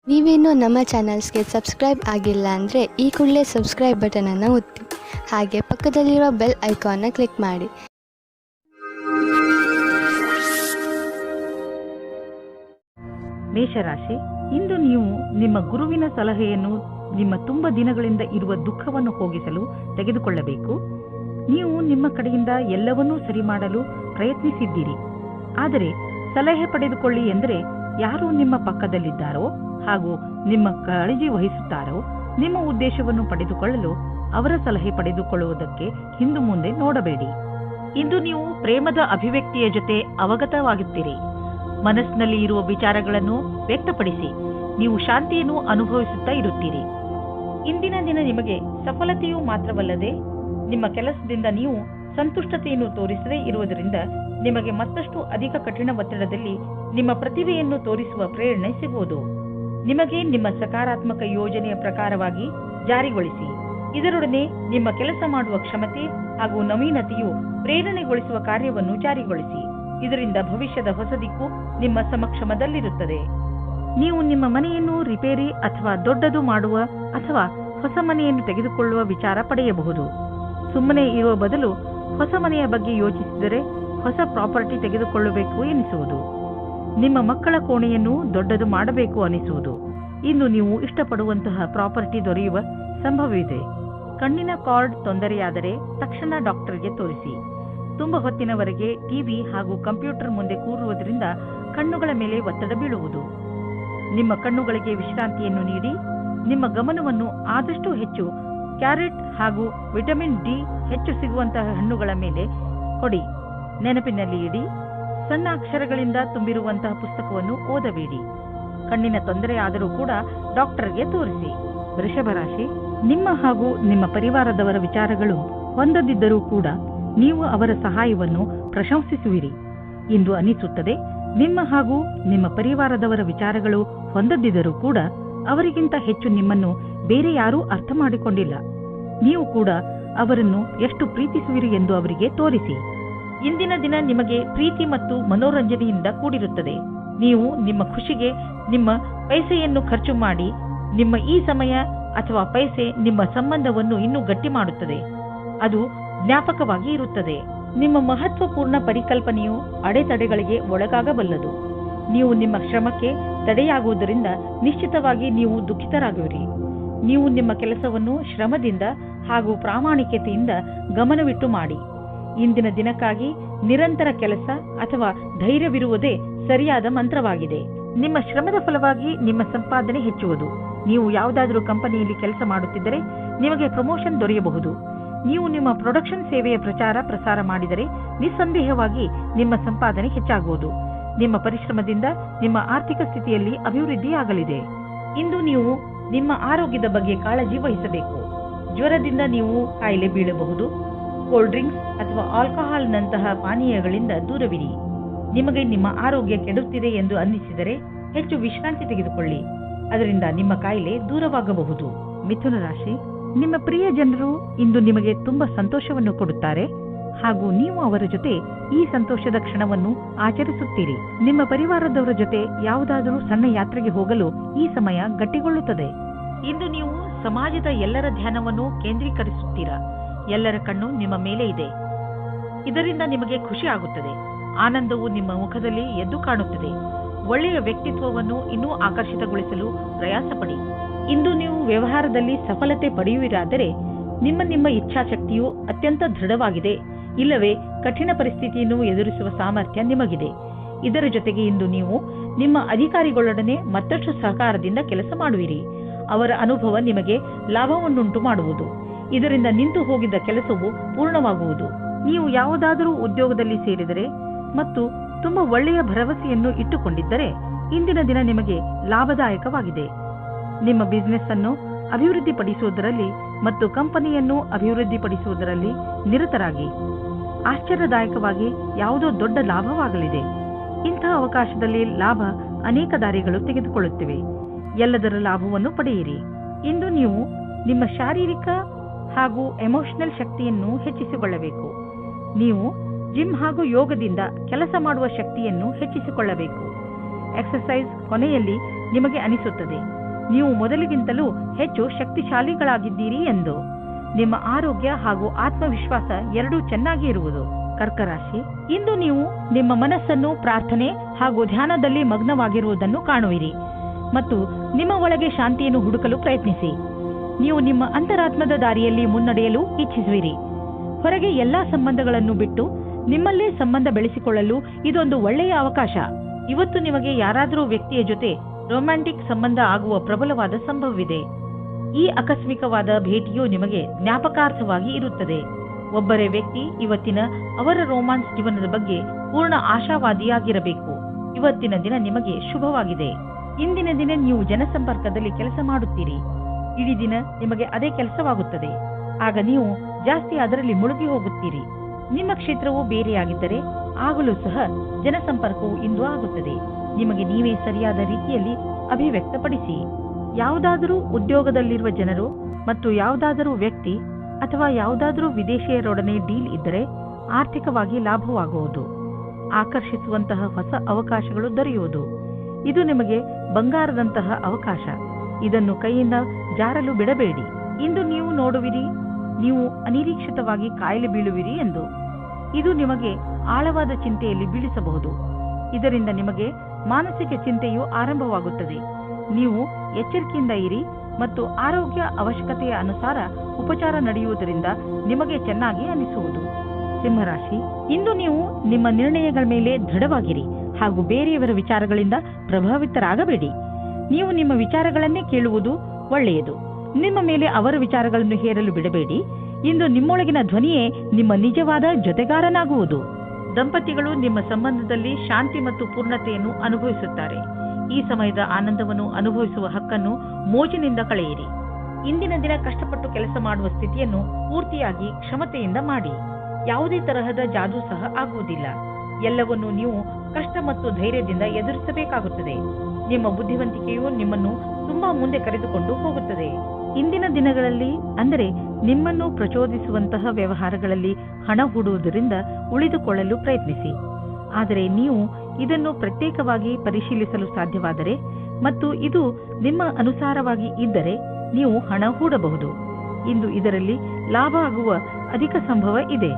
ನೀವೇನೂ ನಮ್ಮ ಚಾನಲ್ಸ್ಗೆ ಸಬ್ಸ್ಕ್ರೈಬ್ ಆಗಿಲ್ಲ ಅಂದರೆ ಈ ಕೂಡಲೇ ಸಬ್ಸ್ಕ್ರೈಬ್ ಬಟನನ್ನು ಒತ್ತಿ ಹಾಗೆ ಪಕ್ಕದಲ್ಲಿರುವ ಬೆಲ್ ಐಕಾನ್ನ ಕ್ಲಿಕ್ ಮಾಡಿ. ಮೇಷರಾಶಿ, ಇಂದು ನೀವು ನಿಮ್ಮ ಗುರುವಿನ ಸಲಹೆಯನ್ನು ನಿಮ್ಮ ತುಂಬ ದಿನಗಳಿಂದ ಇರುವ ದುಃಖವನ್ನು ಹೋಗಿಸಲು ತೆಗೆದುಕೊಳ್ಳಬೇಕು. ನೀವು ನಿಮ್ಮ ಕಡೆಯಿಂದ ಎಲ್ಲವನ್ನೂ ಸರಿ ಮಾಡಲು ಪ್ರಯತ್ನಿಸಿದ್ದೀರಿ. ಆದರೆ ಸಲಹೆ ಪಡೆದುಕೊಳ್ಳಿ ಎಂದರೆ ಯಾರು ನಿಮ್ಮ ಪಕ್ಕದಲ್ಲಿದ್ದಾರೋ ಹಾಗೂ ನಿಮ್ಮ ಕಾಳಜಿ ವಹಿಸುತ್ತಾರೋ ನಿಮ್ಮ ಉದ್ದೇಶವನ್ನು ಪಡೆದುಕೊಳ್ಳಲು ಅವರ ಸಲಹೆ ಪಡೆದುಕೊಳ್ಳುವುದಕ್ಕೆ ಹಿಂದು ಮುಂದೆ ನೋಡಬೇಡಿ. ಇಂದು ನೀವು ಪ್ರೇಮದ ಅಭಿವ್ಯಕ್ತಿಯ ಜೊತೆ ಅವಗತವಾಗುತ್ತೀರಿ. ಮನಸ್ಸಿನಲ್ಲಿ ಇರುವ ವಿಚಾರಗಳನ್ನು ವ್ಯಕ್ತಪಡಿಸಿ ನೀವು ಶಾಂತಿಯನ್ನು ಅನುಭವಿಸುತ್ತಾ ಇರುತ್ತೀರಿ. ಇಂದಿನ ದಿನ ನಿಮಗೆ ಸಫಲತೆಯೂ ಮಾತ್ರವಲ್ಲದೆ ನಿಮ್ಮ ಕೆಲಸದಿಂದ ನೀವು ಸಂತುಷ್ಟತೆಯನ್ನು ತೋರಿಸದೇ ಇರುವುದರಿಂದ ನಿಮಗೆ ಮತ್ತಷ್ಟು ಅಧಿಕ ಕಠಿಣ ಒತ್ತಡದಲ್ಲಿ ನಿಮ್ಮ ಪ್ರತಿಭೆಯನ್ನು ತೋರಿಸುವ ಪ್ರೇರಣೆ ಸಿಗುವುದು. ನಿಮಗೆ ನಿಮ್ಮ ಸಕಾರಾತ್ಮಕ ಯೋಜನೆಯ ಪ್ರಕಾರವಾಗಿ ಜಾರಿಗೊಳಿಸಿ. ಇದರೊಡನೆ ನಿಮ್ಮ ಕೆಲಸ ಮಾಡುವ ಕ್ಷಮತೆ ಹಾಗೂ ನವೀನತೆಯು ಪ್ರೇರಣೆಗೊಳಿಸುವ ಕಾರ್ಯವನ್ನು ಜಾರಿಗೊಳಿಸಿ. ಇದರಿಂದ ಭವಿಷ್ಯದ ಹೊಸ ದಿಕ್ಕು ನಿಮ್ಮ ಸಮಕ್ಷಮದಲ್ಲಿರುತ್ತದೆ. ನೀವು ನಿಮ್ಮ ಮನೆಯನ್ನು ರಿಪೇರಿ ಅಥವಾ ದೊಡ್ಡದು ಮಾಡುವ ಅಥವಾ ಹೊಸ ಮನೆಯನ್ನು ತೆಗೆದುಕೊಳ್ಳುವ ವಿಚಾರ ಪಡೆಯಬಹುದು. ಸುಮ್ಮನೆ ಇರುವ ಬದಲು ಹೊಸ ಮನೆಯ ಬಗ್ಗೆ ಯೋಚಿಸಿದರೆ ಹೊಸ ಪ್ರಾಪರ್ಟಿ ತೆಗೆದುಕೊಳ್ಳಬೇಕು ಎನಿಸುವುದು. ನಿಮ್ಮ ಮಕ್ಕಳ ಕೋಣೆಯನ್ನು ದೊಡ್ಡದು ಮಾಡಬೇಕು ಅನಿಸುವುದು. ಇಂದು ನೀವು ಇಷ್ಟಪಡುವಂತಹ ಪ್ರಾಪರ್ಟಿ ದೊರೆಯುವ ಸಂಭವವಿದೆ. ಕಣ್ಣಿನ ಕಾರ್ಡ್ ತೊಂದರೆಯಾದರೆ ತಕ್ಷಣ ಡಾಕ್ಟರ್ಗೆ ತೋರಿಸಿ. ತುಂಬಾ ಹೊತ್ತಿನವರೆಗೆ ಟಿವಿ ಹಾಗೂ ಕಂಪ್ಯೂಟರ್ ಮುಂದೆ ಕೂರುವುದರಿಂದ ಕಣ್ಣುಗಳ ಮೇಲೆ ಒತ್ತಡ ಬೀಳುವುದು. ನಿಮ್ಮ ಕಣ್ಣುಗಳಿಗೆ ವಿಶ್ರಾಂತಿಯನ್ನು ನೀಡಿ. ನಿಮ್ಮ ಗಮನವನ್ನು ಆದಷ್ಟು ಹೆಚ್ಚು ಕ್ಯಾರೆಟ್ ಹಾಗೂ ವಿಟಮಿನ್ ಡಿ ಹೆಚ್ಚು ಸಿಗುವಂತಹ ಹಣ್ಣುಗಳ ಮೇಲೆ ಕೊಡಿ. ನೆನಪಿನಲ್ಲಿ ಇಡಿ, ಸಣ್ಣ ಅಕ್ಷರಗಳಿಂದ ತುಂಬಿರುವಂತಹ ಪುಸ್ತಕವನ್ನು ಓದಬೇಡಿ. ಕಣ್ಣಿನ ತೊಂದರೆ ಆದರೂ ಕೂಡ ಡಾಕ್ಟರ್ಗೆ ತೋರಿಸಿ. ವೃಷಭ ರಾಶಿ, ನಿಮ್ಮ ಹಾಗೂ ನಿಮ್ಮ ಪರಿವಾರದವರ ವಿಚಾರಗಳು ಹೊಂದದಿದ್ದರೂ ಕೂಡ ನೀವು ಅವರ ಸಹಾಯವನ್ನು ಪ್ರಶಂಸಿಸುವಿರಿ ಎಂದು ಅನಿಸುತ್ತದೆ. ನಿಮ್ಮ ಹಾಗೂ ನಿಮ್ಮ ಪರಿವಾರದವರ ವಿಚಾರಗಳು ಹೊಂದದಿದ್ದರೂ ಕೂಡ ಅವರಿಗಿಂತ ಹೆಚ್ಚು ನಿಮ್ಮನ್ನು ಬೇರೆ ಯಾರೂ ಅರ್ಥ ಮಾಡಿಕೊಂಡಿಲ್ಲ. ನೀವು ಕೂಡ ಅವರನ್ನು ಎಷ್ಟು ಪ್ರೀತಿಸುವಿರಿ ಎಂದು ಅವರಿಗೆ ತೋರಿಸಿ. ಇಂದಿನ ದಿನ ನಿಮಗೆ ಪ್ರೀತಿ ಮತ್ತು ಮನೋರಂಜನೆಯಿಂದ ಕೂಡಿರುತ್ತದೆ. ನೀವು ನಿಮ್ಮ ಖುಷಿಗೆ ನಿಮ್ಮ ಪೈಸೆಯನ್ನು ಖರ್ಚು ಮಾಡಿ. ನಿಮ್ಮ ಈ ಸಮಯ ಅಥವಾ ಪೈಸೆ ನಿಮ್ಮ ಸಂಬಂಧವನ್ನು ಇನ್ನೂ ಗಟ್ಟಿ ಮಾಡುತ್ತದೆ. ಅದು ಜ್ಞಾಪಕವಾಗಿ ಇರುತ್ತದೆ. ನಿಮ್ಮ ಮಹತ್ವಪೂರ್ಣ ಪರಿಕಲ್ಪನೆಯು ಅಡೆತಡೆಗಳಿಗೆ ಒಳಗಾಗಬಲ್ಲದು. ನೀವು ನಿಮ್ಮ ಶ್ರಮಕ್ಕೆ ತಡೆಯಾಗುವುದರಿಂದ ನಿಶ್ಚಿತವಾಗಿ ನೀವು ದುಃಖಿತರಾಗುವಿರಿ. ನೀವು ನಿಮ್ಮ ಕೆಲಸವನ್ನು ಶ್ರಮದಿಂದ ಹಾಗೂ ಪ್ರಾಮಾಣಿಕತೆಯಿಂದ ಗಮನವಿಟ್ಟು ಮಾಡಿ. ಇಂದಿನ ದಿನಕ್ಕಾಗಿ ನಿರಂತರ ಕೆಲಸ ಅಥವಾ ಧೈರ್ಯವಿರುವುದೇ ಸರಿಯಾದ ಮಂತ್ರವಾಗಿದೆ. ನಿಮ್ಮ ಶ್ರಮದ ಫಲವಾಗಿ ನಿಮ್ಮ ಸಂಪಾದನೆ ಹೆಚ್ಚುವುದು. ನೀವು ಯಾವುದಾದರೂ ಕಂಪನಿಯಲ್ಲಿ ಕೆಲಸ ಮಾಡುತ್ತಿದ್ದರೆ ನಿಮಗೆ ಪ್ರಮೋಷನ್ ದೊರೆಯಬಹುದು. ನೀವು ನಿಮ್ಮ ಪ್ರೊಡಕ್ಷನ್ ಸೇವೆಯ ಪ್ರಸಾರ ಮಾಡಿದರೆ ನಿಸ್ಸಂದೇಹವಾಗಿ ನಿಮ್ಮ ಸಂಪಾದನೆ ಹೆಚ್ಚಾಗುವುದು. ನಿಮ್ಮ ಪರಿಶ್ರಮದಿಂದ ನಿಮ್ಮ ಆರ್ಥಿಕ ಸ್ಥಿತಿಯಲ್ಲಿ ಅಭಿವೃದ್ಧಿಯಾಗಲಿದೆ. ಇಂದು ನೀವು ನಿಮ್ಮ ಆರೋಗ್ಯದ ಬಗ್ಗೆ ಕಾಳಜಿ ವಹಿಸಬೇಕು. ಜ್ವರದಿಂದ ನೀವು ಕಾಯಿಲೆ ಬೀಳಬಹುದು. ಕೋಲ್ಡ್ ಡ್ರಿಂಕ್ಸ್ ಅಥವಾ ಆಲ್ಕೋಹಾಲ್ನಂತಹ ಪಾನೀಯಗಳಿಂದ ದೂರವಿರಿ. ನಿಮಗೆ ನಿಮ್ಮ ಆರೋಗ್ಯ ಕೆಡುತ್ತಿದೆ ಎಂದು ಅನ್ನಿಸಿದರೆ ಹೆಚ್ಚು ವಿಶ್ರಾಂತಿ ತೆಗೆದುಕೊಳ್ಳಿ. ಅದರಿಂದ ನಿಮ್ಮ ಕಾಯಿಲೆ ದೂರವಾಗಬಹುದು. ಮಿಥುನ ರಾಶಿ, ನಿಮ್ಮ ಪ್ರಿಯ ಜನರು ಇಂದು ನಿಮಗೆ ತುಂಬಾ ಸಂತೋಷವನ್ನು ಕೊಡುತ್ತಾರೆ ಹಾಗೂ ನೀವು ಅವರ ಜೊತೆ ಈ ಸಂತೋಷದ ಕ್ಷಣವನ್ನು ಆಚರಿಸುತ್ತೀರಿ. ನಿಮ್ಮ ಪರಿವಾರದವರ ಜೊತೆ ಯಾವುದಾದರೂ ಸಣ್ಣ ಯಾತ್ರೆಗೆ ಹೋಗಲು ಈ ಸಮಯ ಗಟ್ಟಿಗೊಳ್ಳುತ್ತದೆ. ಇಂದು ನೀವು ಸಮಾಜದ ಎಲ್ಲರ ಧ್ಯಾನವನ್ನು ಕೇಂದ್ರೀಕರಿಸುತ್ತೀರಾ. ಎಲ್ಲರ ಕಣ್ಣು ನಿಮ್ಮ ಮೇಲೆ ಇದೆ. ಇದರಿಂದ ನಿಮಗೆ ಖುಷಿ ಆಗುತ್ತದೆ. ಆನಂದವು ನಿಮ್ಮ ಮುಖದಲ್ಲಿ ಎದ್ದು ಕಾಣುತ್ತದೆ. ಒಳ್ಳೆಯ ವ್ಯಕ್ತಿತ್ವವನ್ನು ಇನ್ನೂ ಆಕರ್ಷಿತಗೊಳಿಸಲು ಪ್ರಯಾಸ ಪಡಿ. ಇಂದು ನೀವು ವ್ಯವಹಾರದಲ್ಲಿ ಸಫಲತೆ ಪಡೆಯುವಿರಾದರೆ ನಿಮ್ಮ ಇಚ್ಛಾಶಕ್ತಿಯು ಅತ್ಯಂತ ದೃಢವಾಗಿದೆ. ಇಲ್ಲವೇ ಕಠಿಣ ಪರಿಸ್ಥಿತಿಯನ್ನು ಎದುರಿಸುವ ಸಾಮರ್ಥ್ಯ ನಿಮಗಿದೆ. ಇದರ ಜೊತೆಗೆ ಇಂದು ನೀವು ನಿಮ್ಮ ಅಧಿಕಾರಿಗಳೊಡನೆ ಮತ್ತಷ್ಟು ಸಹಕಾರದಿಂದ ಕೆಲಸ ಮಾಡುವಿರಿ. ಅವರ ಅನುಭವ ನಿಮಗೆ ಲಾಭವನ್ನುಂಟು ಮಾಡುವುದು. ಇದರಿಂದ ನಿಂತು ಹೋಗಿದ್ದ ಕೆಲಸವು ಪೂರ್ಣವಾಗುವುದು. ನೀವು ಯಾವುದಾದರೂ ಉದ್ಯೋಗದಲ್ಲಿ ಸೇರಿದರೆ ಮತ್ತು ತುಂಬಾ ಒಳ್ಳೆಯ ಭರವಸೆಯನ್ನು ಇಟ್ಟುಕೊಂಡಿದ್ದರೆ ಇಂದಿನ ದಿನ ನಿಮಗೆ ಲಾಭದಾಯಕವಾಗಿದೆ. ನಿಮ್ಮ ಬಿಸಿನೆಸ್ ಅನ್ನು ಅಭಿವೃದ್ಧಿಪಡಿಸುವುದರಲ್ಲಿ ಮತ್ತು ಕಂಪನಿಯನ್ನು ಅಭಿವೃದ್ಧಿಪಡಿಸುವುದರಲ್ಲಿ ನಿರತರಾಗಿ. ಆಶ್ಚರ್ಯದಾಯಕವಾಗಿ ಯಾವುದೋ ದೊಡ್ಡ ಲಾಭವಾಗಲಿದೆ. ಇಂತಹ ಅವಕಾಶದಲ್ಲಿ ಲಾಭ ಅನೇಕ ದಾರಿಗಳು ತೆಗೆದುಕೊಳ್ಳುತ್ತಿವೆ. ಎಲ್ಲದರ ಲಾಭವನ್ನು ಪಡೆಯಿರಿ. ಇಂದು ನೀವು ನಿಮ್ಮ ಶಾರೀರಿಕ ಹಾಗೂ ಎಮೋಷನಲ್ ಶಕ್ತಿಯನ್ನು ಹೆಚ್ಚಿಸಿಕೊಳ್ಳಬೇಕು. ನೀವು ಜಿಮ್ ಹಾಗೂ ಯೋಗದಿಂದ ಕೆಲಸ ಮಾಡುವ ಶಕ್ತಿಯನ್ನು ಹೆಚ್ಚಿಸಿಕೊಳ್ಳಬೇಕು. ಎಕ್ಸರ್ಸೈಸ್ ಕೊನೆಯಲ್ಲಿ ನಿಮಗೆ ಅನಿಸುತ್ತದೆ ನೀವು ಮೊದಲಿಗಿಂತಲೂ ಹೆಚ್ಚು ಶಕ್ತಿಶಾಲಿಗಳಾಗಿದ್ದೀರಿ ಎಂದು. ನಿಮ್ಮ ಆರೋಗ್ಯ ಹಾಗೂ ಆತ್ಮವಿಶ್ವಾಸ ಎರಡೂ ಚೆನ್ನಾಗಿ ಇರುವುದು. ಕರ್ಕ ರಾಶಿ, ಇಂದು ನೀವು ನಿಮ್ಮ ಮನಸ್ಸನ್ನು ಪ್ರಾರ್ಥನೆ ಹಾಗೂ ಧ್ಯಾನದಲ್ಲಿ ಮಗ್ನವಾಗಿರುವುದನ್ನು ಕಾಣುವಿರಿ ಮತ್ತು ನಿಮ್ಮ ಒಳಗೆ ಶಾಂತಿಯನ್ನು ಹುಡುಕಲು ಪ್ರಯತ್ನಿಸಿ. ನೀವು ನಿಮ್ಮ ಅಂತರಾತ್ಮದ ದಾರಿಯಲ್ಲಿ ಮುನ್ನಡೆಯಲು ಇಚ್ಛಿಸುವಿರಿ. ಹೊರಗೆ ಎಲ್ಲಾ ಸಂಬಂಧಗಳನ್ನು ಬಿಟ್ಟು ನಿಮ್ಮಲ್ಲೇ ಸಂಬಂಧ ಬೆಳೆಸಿಕೊಳ್ಳಲು ಇದೊಂದು ಒಳ್ಳೆಯ ಅವಕಾಶ. ಇವತ್ತು ನಿಮಗೆ ಯಾರಾದರೂ ವ್ಯಕ್ತಿಯ ಜೊತೆ ರೊಮ್ಯಾಂಟಿಕ್ ಸಂಬಂಧ ಆಗುವ ಪ್ರಬಲವಾದ ಸಂಭವವಿದೆ. ಈ ಆಕಸ್ಮಿಕವಾದ ಭೇಟಿಯು ನಿಮಗೆ ಜ್ಞಾಪಕಾರ್ಥವಾಗಿ ಇರುತ್ತದೆ. ಒಬ್ಬರೇ ವ್ಯಕ್ತಿ ಇವತ್ತಿನ ಅವರ ರೋಮಾನ್ಸ್ ಜೀವನದ ಬಗ್ಗೆ ಪೂರ್ಣ ಆಶಾವಾದಿಯಾಗಿರಬೇಕು. ಇವತ್ತಿನ ದಿನ ನಿಮಗೆ ಶುಭವಾಗಿದೆ. ಇಂದಿನ ದಿನ ನೀವು ಜನಸಂಪರ್ಕದಲ್ಲಿ ಕೆಲಸ ಮಾಡುತ್ತೀರಿ. ಇಡೀ ದಿನ ನಿಮಗೆ ಅದೇ ಕೆಲಸವಾಗುತ್ತದೆ. ಆಗ ನೀವು ಜಾಸ್ತಿ ಅದರಲ್ಲಿ ಮುಳುಗಿ ಹೋಗುತ್ತೀರಿ. ನಿಮ್ಮ ಕ್ಷೇತ್ರವು ಬೇರೆಯಾಗಿದ್ದರೆ ಆಗಲೂ ಸಹ ಜನಸಂಪರ್ಕವು ಇಂದು ಆಗುತ್ತದೆ. ನಿಮಗೆ ನೀವೇ ಸರಿಯಾದ ರೀತಿಯಲ್ಲಿ ಅಭಿವ್ಯಕ್ತಪಡಿಸಿ. ಯಾವುದಾದರೂ ಉದ್ಯೋಗದಲ್ಲಿರುವ ಜನರು ಮತ್ತು ಯಾವುದಾದರೂ ವ್ಯಕ್ತಿ ಅಥವಾ ಯಾವುದಾದರೂ ವಿದೇಶಿಯರೊಡನೆ ಡೀಲ್ ಇದ್ದರೆ ಆರ್ಥಿಕವಾಗಿ ಲಾಭವಾಗುವುದು. ಆಕರ್ಷಿಸುವಂತಹ ಹೊಸ ಅವಕಾಶಗಳು ದೊರೆಯುವುದು. ಇದು ನಿಮಗೆ ಬಂಗಾರದಂತಹ ಅವಕಾಶ. ಇದನ್ನು ಕೈಯಿಂದ ಜಾರಲು ಬಿಡಬೇಡಿ. ಇಂದು ನೀವು ನೋಡುವಿರಿ ನೀವು ಅನಿರೀಕ್ಷಿತವಾಗಿ ಕಾಯಿಲೆ ಬೀಳುವಿರಿ ಎಂದು. ಇದು ನಿಮಗೆ ಆಳವಾದ ಚಿಂತೆಯಲ್ಲಿ ಬೀಳಿಸಬಹುದು. ಇದರಿಂದ ನಿಮಗೆ ಮಾನಸಿಕ ಚಿಂತೆಯು ಆರಂಭವಾಗುತ್ತದೆ. ನೀವು ಎಚ್ಚರಿಕೆಯಿಂದ ಇರಿ ಮತ್ತು ಆರೋಗ್ಯ ಅವಶ್ಯಕತೆಯ ಅನುಸಾರ ಉಪಚಾರ ನಡೆಯುವುದರಿಂದ ನಿಮಗೆ ಚೆನ್ನಾಗಿ ಅನಿಸುವುದು. ಸಿಂಹರಾಶಿ, ಇಂದು ನೀವು ನಿಮ್ಮ ನಿರ್ಣಯಗಳ ಮೇಲೆ ದೃಢವಾಗಿರಿ ಹಾಗೂ ಬೇರೆಯವರ ವಿಚಾರಗಳಿಂದ ಪ್ರಭಾವಿತರಾಗಬೇಡಿ. ನೀವು ನಿಮ್ಮ ವಿಚಾರಗಳನ್ನೇ ಕೇಳುವುದು ಒಳ್ಳೆಯದು. ನಿಮ್ಮ ಮೇಲೆ ಅವರ ವಿಚಾರಗಳನ್ನು ಹೇರಲು ಬಿಡಬೇಡಿ. ಇಂದು ನಿಮ್ಮೊಳಗಿನ ಧ್ವನಿಯೇ ನಿಮ್ಮ ನಿಜವಾದ ಜೊತೆಗಾರನಾಗುವುದು. ದಂಪತಿಗಳು ನಿಮ್ಮ ಸಂಬಂಧದಲ್ಲಿ ಶಾಂತಿ ಮತ್ತು ಪೂರ್ಣತೆಯನ್ನು ಅನುಭವಿಸುತ್ತಾರೆ. ಈ ಸಮಯದ ಆನಂದವನ್ನು ಅನುಭವಿಸುವ ಹಕ್ಕನ್ನು ಮೋಜಿನಿಂದ ಕಳೆಯಿರಿ. ಇಂದಿನ ದಿನ ಕಷ್ಟಪಟ್ಟು ಕೆಲಸ ಮಾಡುವ ಸ್ಥಿತಿಯನ್ನು ಪೂರ್ತಿಯಾಗಿ ಕ್ಷಮತೆಯಿಂದ ಮಾಡಿ. ಯಾವುದೇ ತರಹದ ಜಾದೂ ಸಹ ಆಗುವುದಿಲ್ಲ. ಎಲ್ಲವನ್ನೂ ನೀವು ಕಷ್ಟ ಮತ್ತು ಧೈರ್ಯದಿಂದ ಎದುರಿಸಬೇಕಾಗುತ್ತದೆ. ನಿಮ್ಮ ಬುದ್ಧಿವಂತಿಕೆಯು ನಿಮ್ಮನ್ನು ತುಂಬಾ ಮುಂದೆ ಕರೆದುಕೊಂಡು ಹೋಗುತ್ತದೆ. ಇಂದಿನ ದಿನಗಳಲ್ಲಿ ಅಂದರೆ ನಿಮ್ಮನ್ನು ಪ್ರಚೋದಿಸುವಂತಹ ವ್ಯವಹಾರಗಳಲ್ಲಿ ಹಣ ಹೂಡುವುದರಿಂದ ಉಳಿದುಕೊಳ್ಳಲು ಪ್ರಯತ್ನಿಸಿ. ಆದರೆ ನೀವು ಇದನ್ನು ಪ್ರತ್ಯೇಕವಾಗಿ ಪರಿಶೀಲಿಸಲು ಸಾಧ್ಯವಾದರೆ ಮತ್ತು ಇದು ನಿಮ್ಮ ಅನುಸಾರವಾಗಿ ಇದ್ದರೆ ನೀವು ಹಣ ಹೂಡಬಹುದು. ಇಂದು ಇದರಲ್ಲಿ ಲಾಭ ಆಗುವ ಅಧಿಕ ಸಂಭವ ಇದೆ.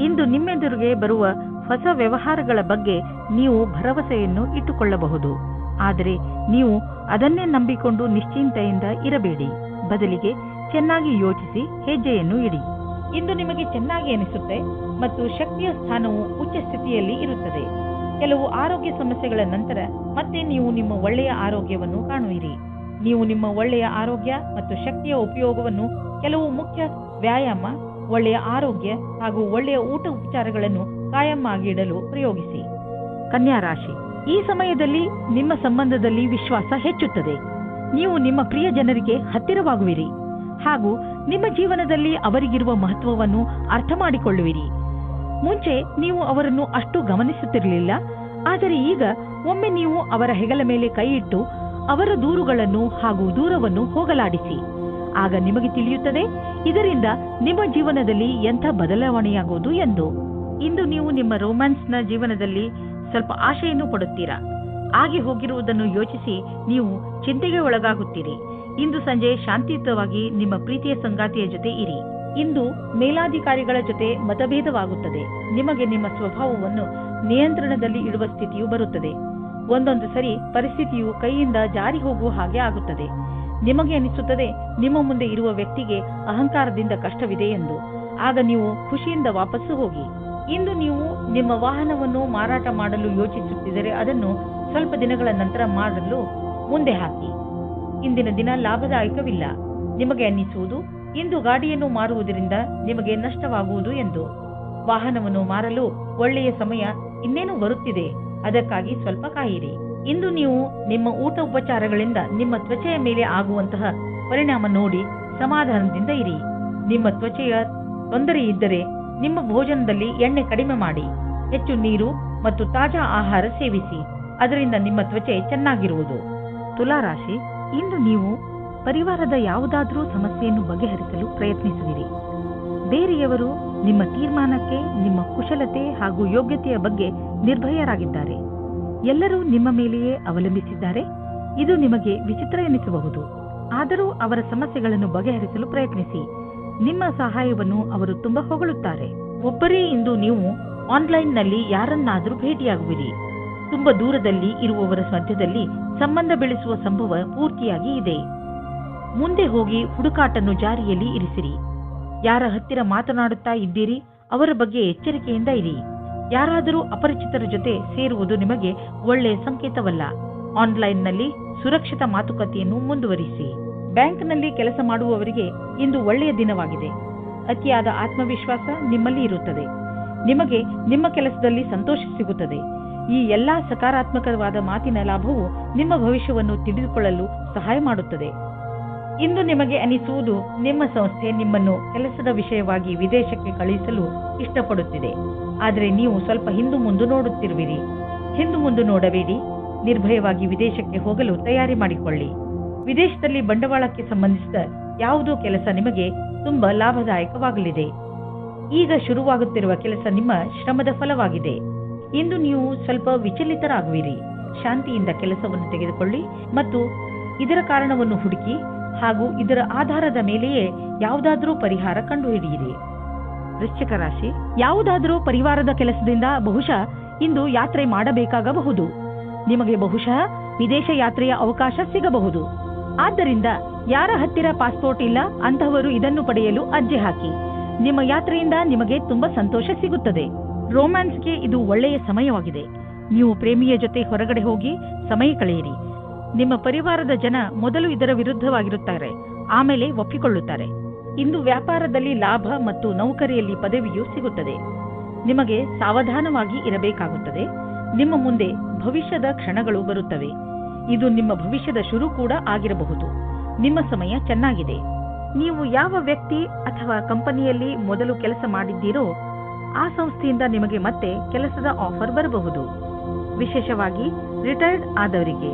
ಇಂದು ನಿಮ್ಮೆದುರಿಗೆ ಬರುವ ಹೊಸ ವ್ಯವಹಾರಗಳ ಬಗ್ಗೆ ನೀವು ಭರವಸೆಯನ್ನು ಇಟ್ಟುಕೊಳ್ಳಬಹುದು. ಆದರೆ ನೀವು ಅದನ್ನೇ ನಂಬಿಕೊಂಡು ನಿಶ್ಚಿಂತೆಯಿಂದ ಇರಬೇಡಿ. ಬದಲಿಗೆ ಚೆನ್ನಾಗಿ ಯೋಚಿಸಿ ಹೆಜ್ಜೆಯನ್ನು ಇಡಿ. ಇಂದು ನಿಮಗೆ ಚೆನ್ನಾಗಿ ಅನಿಸುತ್ತೆ ಮತ್ತು ಶಕ್ತಿಯ ಸ್ಥಾನವು ಉಚ್ಚ ಸ್ಥಿತಿಯಲ್ಲಿ ಇರುತ್ತದೆ. ಕೆಲವು ಆರೋಗ್ಯ ಸಮಸ್ಯೆಗಳ ನಂತರ ಮತ್ತೆ ನೀವು ನಿಮ್ಮ ಒಳ್ಳೆಯ ಆರೋಗ್ಯವನ್ನು ಕಾಣುವಿರಿ. ನೀವು ನಿಮ್ಮ ಒಳ್ಳೆಯ ಆರೋಗ್ಯ ಮತ್ತು ಶಕ್ತಿಯ ಉಪಯೋಗವನ್ನು ಕೆಲವು ಮುಖ್ಯ ವ್ಯಾಯಾಮ, ಒಳ್ಳೆಯ ಆರೋಗ್ಯ ಹಾಗೂ ಒಳ್ಳೆಯ ಊಟ ಉಪಚಾರಗಳನ್ನು ಕಾಯಂ ಆಗಿಡಲು ಪ್ರಯೋಗಿಸಿ. ಕನ್ಯಾ ರಾಶಿ, ಈ ಸಮಯದಲ್ಲಿ ನಿಮ್ಮ ಸಂಬಂಧದಲ್ಲಿ ವಿಶ್ವಾಸ ಹೆಚ್ಚುತ್ತದೆ. ನೀವು ನಿಮ್ಮ ಪ್ರಿಯ ಜನರಿಗೆ ಹತ್ತಿರವಾಗುವಿರಿ ಹಾಗೂ ನಿಮ್ಮ ಜೀವನದಲ್ಲಿ ಅವರಿಗಿರುವ ಮಹತ್ವವನ್ನು ಅರ್ಥ ಮಾಡಿಕೊಳ್ಳುವಿರಿ. ಮುಂಚೆ ನೀವು ಅವರನ್ನು ಅಷ್ಟು ಗಮನಿಸುತ್ತಿರಲಿಲ್ಲ, ಆದರೆ ಈಗ ಒಮ್ಮೆ ನೀವು ಅವರ ಹೆಗಲ ಮೇಲೆ ಕೈ ಇಟ್ಟು ಅವರ ದೂರುಗಳನ್ನು ಹಾಗೂ ದೂರವನ್ನು ಹೋಗಲಾಡಿಸಿ. ಆಗ ನಿಮಗೆ ತಿಳಿಯುತ್ತದೆ ಇದರಿಂದ ನಿಮ್ಮ ಜೀವನದಲ್ಲಿ ಎಂಥ ಬದಲಾವಣೆಯಾಗುವುದು ಎಂದು. ಇಂದು ನೀವು ನಿಮ್ಮ ರೊಮ್ಯಾನ್ಸ್ನ ಜೀವನದಲ್ಲಿ ಸ್ವಲ್ಪ ಆಶೆಯನ್ನು ಪಡುತ್ತೀರಾ. ಆಗಿ ಹೋಗಿರುವುದನ್ನು ಯೋಚಿಸಿ ನೀವು ಚಿಂತೆಗೆ ಒಳಗಾಗುತ್ತೀರಿ. ಇಂದು ಸಂಜೆ ಶಾಂತಿಯುತವಾಗಿ ನಿಮ್ಮ ಪ್ರೀತಿಯ ಸಂಗಾತಿಯ ಜೊತೆ ಇರಿ. ಇಂದು ಮೇಲಾಧಿಕಾರಿಗಳ ಜೊತೆ ಮತಭೇದವಾಗುತ್ತದೆ. ನಿಮಗೆ ನಿಮ್ಮ ಸ್ವಭಾವವನ್ನು ನಿಯಂತ್ರಣದಲ್ಲಿ ಇಡುವ ಸ್ಥಿತಿಯು ಬರುತ್ತದೆ. ಒಂದೊಂದು ಸರಿ ಪರಿಸ್ಥಿತಿಯು ಕೈಯಿಂದ ಜಾರಿ ಹೋಗುವ ಹಾಗೆ ಆಗುತ್ತದೆ. ನಿಮಗೆ ಅನಿಸುತ್ತದೆ ನಿಮ್ಮ ಮುಂದೆ ಇರುವ ವ್ಯಕ್ತಿಗೆ ಅಹಂಕಾರದಿಂದ ಕಷ್ಟವಿದೆ ಎಂದು. ಆಗ ನೀವು ಖುಷಿಯಿಂದ ವಾಪಸ್ಸು ಹೋಗಿ. ಇಂದು ನೀವು ನಿಮ್ಮ ವಾಹನವನ್ನು ಮಾರಾಟ ಮಾಡಲು ಯೋಚಿಸುತ್ತಿದ್ದರೆ ಅದನ್ನು ಸ್ವಲ್ಪ ದಿನಗಳ ನಂತರ ಮಾಡಲು ಮುಂದೆ ಹಾಕಿ. ಇಂದಿನ ದಿನ ಲಾಭದಾಯಕವಿಲ್ಲ. ನಿಮಗೆ ಅನ್ನಿಸುವುದು ಇಂದು ಗಾಡಿಯನ್ನು ಮಾರುವುದರಿಂದ ನಿಮಗೆ ನಷ್ಟವಾಗುವುದು ಎಂದು. ವಾಹನವನ್ನು ಮಾರಲು ಒಳ್ಳೆಯ ಸಮಯ ಇನ್ನೇನು ಬರುತ್ತಿದೆ, ಅದಕ್ಕಾಗಿ ಸ್ವಲ್ಪ ಕಾಯಿರಿ. ಇಂದು ನೀವು ನಿಮ್ಮ ಊಟ ಉಪಚಾರಗಳಿಂದ ನಿಮ್ಮ ತ್ವಚೆಯ ಮೇಲೆ ಆಗುವಂತಹ ಪರಿಣಾಮ ನೋಡಿ ಸಮಾಧಾನದಿಂದ ಇರಿ. ನಿಮ್ಮ ತ್ವಚೆಯ ತೊಂದರೆ ಇದ್ದರೆ ನಿಮ್ಮ ಭೋಜನದಲ್ಲಿ ಎಣ್ಣೆ ಕಡಿಮೆ ಮಾಡಿ. ಹೆಚ್ಚು ನೀರು ಮತ್ತು ತಾಜಾ ಆಹಾರ ಸೇವಿಸಿ. ಅದರಿಂದ ನಿಮ್ಮ ತ್ವಚೆ ಚೆನ್ನಾಗಿರುವುದು. ತುಲಾರಾಶಿ, ಇಂದು ನೀವು ಪರಿವಾರದ ಯಾವುದಾದರೂ ಸಮಸ್ಯೆಯನ್ನು ಬಗೆಹರಿಸಲು ಪ್ರಯತ್ನಿಸುವಿರಿ. ಬೇರೆಯವರು ನಿಮ್ಮ ತೀರ್ಮಾನಕ್ಕೆ, ನಿಮ್ಮ ಕುಶಲತೆ ಹಾಗೂ ಯೋಗ್ಯತೆಯ ಬಗ್ಗೆ ನಿರ್ಭಯರಾಗಿದ್ದಾರೆ. ಎಲ್ಲರೂ ನಿಮ್ಮ ಮೇಲೆಯೇ ಅವಲಂಬಿಸಿದ್ದಾರೆ. ಇದು ನಿಮಗೆ ವಿಚಿತ್ರ ಎನಿಸಬಹುದು. ಆದರೂ ಅವರ ಸಮಸ್ಯೆಗಳನ್ನು ಬಗೆಹರಿಸಲು ಪ್ರಯತ್ನಿಸಿ. ನಿಮ್ಮ ಸಹಾಯವನ್ನು ಅವರು ತುಂಬಾ ಹೊಗಳುತ್ತಾರೆ. ಒಬ್ಬರೇ ಇಂದು ನೀವು ಆನ್ಲೈನ್ನಲ್ಲಿ ಯಾರನ್ನಾದರೂ ಭೇಟಿಯಾಗುವಿರಿ. ತುಂಬಾ ದೂರದಲ್ಲಿ ಇರುವವರ ಮಧ್ಯದಲ್ಲಿ ಸಂಬಂಧ ಬೆಳೆಸುವ ಸಂಭವ ಪೂರ್ತಿಯಾಗಿ ಇದೆ. ಮುಂದೆ ಹೋಗಿ ಹುಡುಕಾಟನ್ನು ಜಾರಿಯಲ್ಲಿ ಇರಿಸಿರಿ. ಯಾರ ಹತ್ತಿರ ಮಾತನಾಡುತ್ತಾ ಇದ್ದೀರಿ ಅವರ ಬಗ್ಗೆ ಎಚ್ಚರಿಕೆಯಿಂದ ಇರಿ. ಯಾರಾದರೂ ಅಪರಿಚಿತರ ಜೊತೆ ಸೇರುವುದು ನಿಮಗೆ ಒಳ್ಳೆಯ ಸಂಕೇತವಲ್ಲ. ಆನ್ಲೈನ್ನಲ್ಲಿ ಸುರಕ್ಷಿತ ಮಾತುಕತೆಯನ್ನು ಮುಂದುವರಿಸಿ. ಬ್ಯಾಂಕ್ನಲ್ಲಿ ಕೆಲಸ ಮಾಡುವವರಿಗೆ ಇಂದು ಒಳ್ಳೆಯ ದಿನವಾಗಿದೆ. ಅತಿಯಾದ ಆತ್ಮವಿಶ್ವಾಸ ನಿಮ್ಮಲ್ಲಿ ಇರುತ್ತದೆ. ನಿಮಗೆ ನಿಮ್ಮ ಕೆಲಸದಲ್ಲಿ ಸಂತೋಷ ಸಿಗುತ್ತದೆ. ಈ ಎಲ್ಲಾ ಸಕಾರಾತ್ಮಕವಾದ ಮಾತಿನ ಲಾಭವು ನಿಮ್ಮ ಭವಿಷ್ಯವನ್ನು ತಿಳಿದುಕೊಳ್ಳಲು ಸಹಾಯ ಮಾಡುತ್ತದೆ. ಇಂದು ನಿಮಗೆ ಅನಿಸುವುದು ನಿಮ್ಮ ಸಂಸ್ಥೆ ನಿಮ್ಮನ್ನು ಕೆಲಸದ ವಿಷಯವಾಗಿ ವಿದೇಶಕ್ಕೆ ಕಳುಹಿಸಲು ಇಷ್ಟಪಡುತ್ತಿದೆ. ಆದರೆ ನೀವು ಸ್ವಲ್ಪ ಹಿಂದು ಮುಂದು ನೋಡುತ್ತಿರುವಿರಿ. ಹಿಂದು ಮುಂದು ನೋಡಬೇಡಿ. ನಿರ್ಭಯವಾಗಿ ವಿದೇಶಕ್ಕೆ ಹೋಗಲು ತಯಾರಿ ಮಾಡಿಕೊಳ್ಳಿ. ವಿದೇಶದಲ್ಲಿ ಬಂಡವಾಳಕ್ಕೆ ಸಂಬಂಧಿಸಿದ ಯಾವುದೋ ಕೆಲಸ ನಿಮಗೆ ತುಂಬಾ ಲಾಭದಾಯಕವಾಗಲಿದೆ. ಈಗ ಶುರುವಾಗುತ್ತಿರುವ ಕೆಲಸ ನಿಮ್ಮ ಶ್ರಮದ ಫಲವಾಗಿದೆ. ಇಂದು ನೀವು ಸ್ವಲ್ಪ ವಿಚಲಿತರಾಗುವಿರಿ. ಶಾಂತಿಯಿಂದ ಕೆಲಸವನ್ನು ತೆಗೆದುಕೊಳ್ಳಿ ಮತ್ತು ಇದರ ಕಾರಣವನ್ನು ಹುಡುಕಿ ಹಾಗೂ ಇದರ ಆಧಾರದ ಮೇಲೆಯೇ ಯಾವುದಾದರೂ ಪರಿಹಾರ ಕಂಡುಹಿಡಿಯಿರಿ. ವೃಶ್ಚಿಕ ರಾಶಿ, ಯಾವುದಾದರೂ ಪರಿವಾರದ ಕೆಲಸದಿಂದ ಬಹುಶಃ ಇಂದು ಯಾತ್ರೆ ಮಾಡಬೇಕಾಗಬಹುದು. ನಿಮಗೆ ಬಹುಶಃ ವಿದೇಶ ಯಾತ್ರೆಯ ಅವಕಾಶ ಸಿಗಬಹುದು. ಆದ್ದರಿಂದ ಯಾರ ಹತ್ತಿರ ಪಾಸ್ಪೋರ್ಟ್ ಇಲ್ಲ ಅಂತಹವರು ಇದನ್ನು ಪಡೆಯಲು ಅರ್ಜಿ ಹಾಕಿ. ನಿಮ್ಮ ಯಾತ್ರೆಯಿಂದ ನಿಮಗೆ ತುಂಬಾ ಸಂತೋಷ ಸಿಗುತ್ತದೆ. ರೋಮ್ಯಾನ್ಸ್ಗೆ ಇದು ಒಳ್ಳೆಯ ಸಮಯವಾಗಿದೆ. ನೀವು ಪ್ರೇಮಿಯ ಜೊತೆ ಹೊರಗಡೆ ಹೋಗಿ ಸಮಯ ಕಳೆಯಿರಿ. ನಿಮ್ಮ ಪರಿವಾರದ ಜನ ಮೊದಲು ಇದರ ವಿರುದ್ಧವಾಗಿರುತ್ತಾರೆ, ಆಮೇಲೆ ಒಪ್ಪಿಕೊಳ್ಳುತ್ತಾರೆ. ಇಂದು ವ್ಯಾಪಾರದಲ್ಲಿ ಲಾಭ ಮತ್ತು ನೌಕರಿಯಲ್ಲಿ ಪದವಿಯೂ ಸಿಗುತ್ತದೆ. ನಿಮಗೆ ಸಾವಧಾನವಾಗಿ ಇರಬೇಕಾಗುತ್ತದೆ. ನಿಮ್ಮ ಮುಂದೆ ಭವಿಷ್ಯದ ಕ್ಷಣಗಳು ಬರುತ್ತವೆ. ಇದು ನಿಮ್ಮ ಭವಿಷ್ಯದ ಶುರು ಕೂಡ ಆಗಿರಬಹುದು. ನಿಮ್ಮ ಸಮಯ ಚೆನ್ನಾಗಿದೆ. ನೀವು ಯಾವ ವ್ಯಕ್ತಿ ಅಥವಾ ಕಂಪನಿಯಲ್ಲಿ ಮೊದಲು ಕೆಲಸ ಮಾಡಿದ್ದೀರೋ ಆ ಸಂಸ್ಥೆಯಿಂದ ನಿಮಗೆ ಮತ್ತೆ ಕೆಲಸದ ಆಫರ್ ಬರಬಹುದು. ವಿಶೇಷವಾಗಿ ರಿಟೈರ್ಡ್ ಆದವರಿಗೆ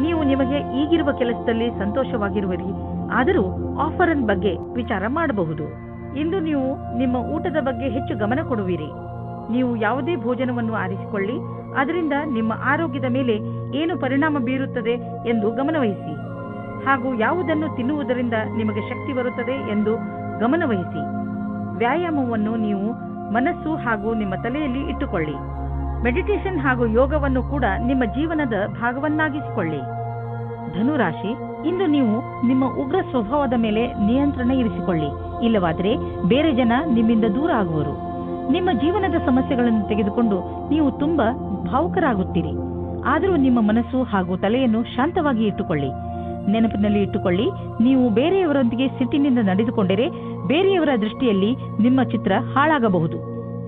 ನೀವು ನಿಮಗೆ ಈಗಿರುವ ಕೆಲಸದಲ್ಲಿ ಸಂತೋಷವಾಗಿರುವಿರಿ, ಆದರೂ ಆಫರ್ ಬಗ್ಗೆ ವಿಚಾರ ಮಾಡಬಹುದು. ಇಂದು ನೀವು ನಿಮ್ಮ ಊಟದ ಬಗ್ಗೆ ಹೆಚ್ಚು ಗಮನ ಕೊಡುವಿರಿ. ನೀವು ಯಾವುದೇ ಭೋಜನವನ್ನು ಆರಿಸಿಕೊಳ್ಳಿ, ಅದರಿಂದ ನಿಮ್ಮ ಆರೋಗ್ಯದ ಮೇಲೆ ಏನು ಪರಿಣಾಮ ಬೀರುತ್ತದೆ ಎಂದು ಗಮನವಹಿಸಿ ಹಾಗೂ ಯಾವುದನ್ನು ತಿನ್ನುವುದರಿಂದ ನಿಮಗೆ ಶಕ್ತಿ ಬರುತ್ತದೆ ಎಂದು ಗಮನವಹಿಸಿ. ವ್ಯಾಯಾಮವನ್ನು ನೀವು ಮನಸ್ಸು ಹಾಗೂ ನಿಮ್ಮ ತಲೆಯಲ್ಲಿ ಇಟ್ಟುಕೊಳ್ಳಿ. ಮೆಡಿಟೇಷನ್ ಹಾಗೂ ಯೋಗವನ್ನು ಕೂಡ ನಿಮ್ಮ ಜೀವನದ ಭಾಗವನ್ನಾಗಿಸಿಕೊಳ್ಳಿ. ಧನುರಾಶಿ, ಇಂದು ನೀವು ನಿಮ್ಮ ಉಗ್ರ ಸ್ವಭಾವದ ಮೇಲೆ ನಿಯಂತ್ರಣ ಇರಿಸಿಕೊಳ್ಳಿ. ಇಲ್ಲವಾದರೆ ಬೇರೆ ಜನ ನಿಮ್ಮಿಂದ ದೂರ ಆಗುವರು. ನಿಮ್ಮ ಜೀವನದ ಸಮಸ್ಯೆಗಳನ್ನು ತೆಗೆದುಕೊಂಡು ನೀವು ತುಂಬಾ ಭಾವುಕರಾಗುತ್ತೀರಿ. ಆದರೂ ನಿಮ್ಮ ಮನಸ್ಸು ಹಾಗೂ ತಲೆಯನ್ನು ಶಾಂತವಾಗಿ ಇಟ್ಟುಕೊಳ್ಳಿ. ನೆನಪಿನಲ್ಲಿ ಇಟ್ಟುಕೊಳ್ಳಿ, ನೀವು ಬೇರೆಯವರೊಂದಿಗೆ ಸಿಟ್ಟಿನಿಂದ ನಡೆದುಕೊಂಡರೆ ಬೇರೆಯವರ ದೃಷ್ಟಿಯಲ್ಲಿ ನಿಮ್ಮ ಚಿತ್ರ ಹಾಳಾಗಬಹುದು.